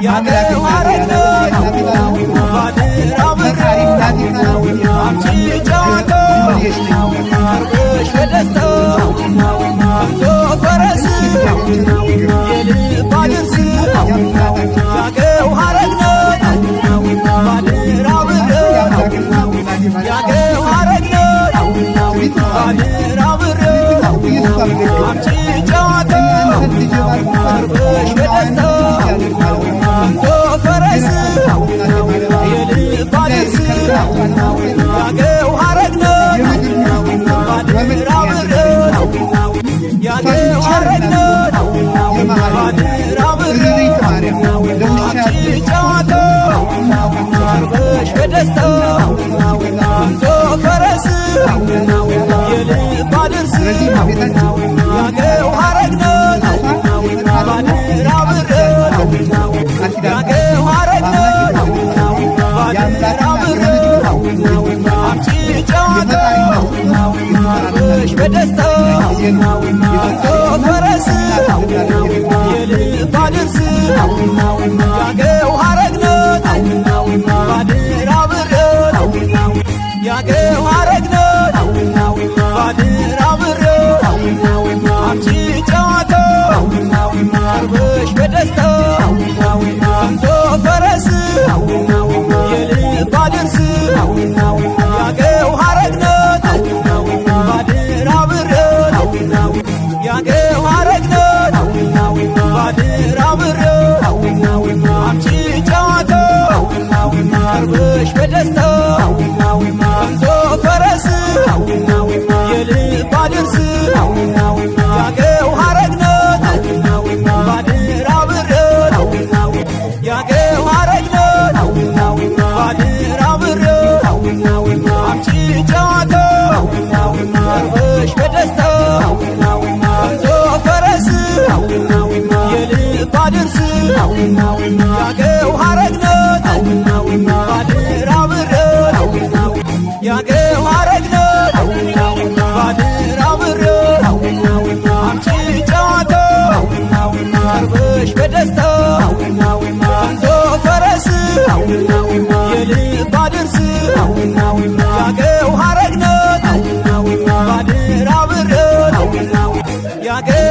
ያገው አረግነው ባድራ ብረው አምጪ ጨዋታው አርበሽ በደስታው እንዞ ፈረስ የልብ አድርስ ያገው አረግነው ባድራ ብረው ያገው አረግነው ባድራ ብረው አምጪ ጨዋታው አርበሽ በደስታው እንዞ ፈረስ የልብ አድርስ ያገው አረግነው ባድራ ብረው ያገው አረግነው ባድራ ብረው አምጪ ጨዋታው አርበሽ በደስታው እንዞ ፈረስ የልብ አድርስ ያገው አረግነው ባድራ ብረው ያገው አረግነው ባድራ ብረው አምጪ ጨዋታው አርበሽ በደስታው እንዞ ፈረስ የልብ አድርስ ያገው አረግነው ባድራ ብረው ያገው አረግነው ባድራ ብረው አምጪ ጨዋታው አርበሽ በደስታው እንዞ ፈረስ የልብ አድርስ ያገው አረግነው ባድራ ብረው ያገው አረግነው ባድራ ብረው አምጪ ጨዋታው አርበሽ በደስታው እንዞ ፈረስ የልብ አድርስ ያገው አረግነው ባድራ ብረው ያገው አረግነው ባድራ ብረው አምጪ ጨዋታው አርበሽ በደስታው እንዞ ፈረስ የልብ አድርስ ያገው አረግነው ባድራ ብረው ያገው አረግነው ባድራ ብረው አምጪ ጨዋታው አርበሽ በደስታው እንዞ ፈረስ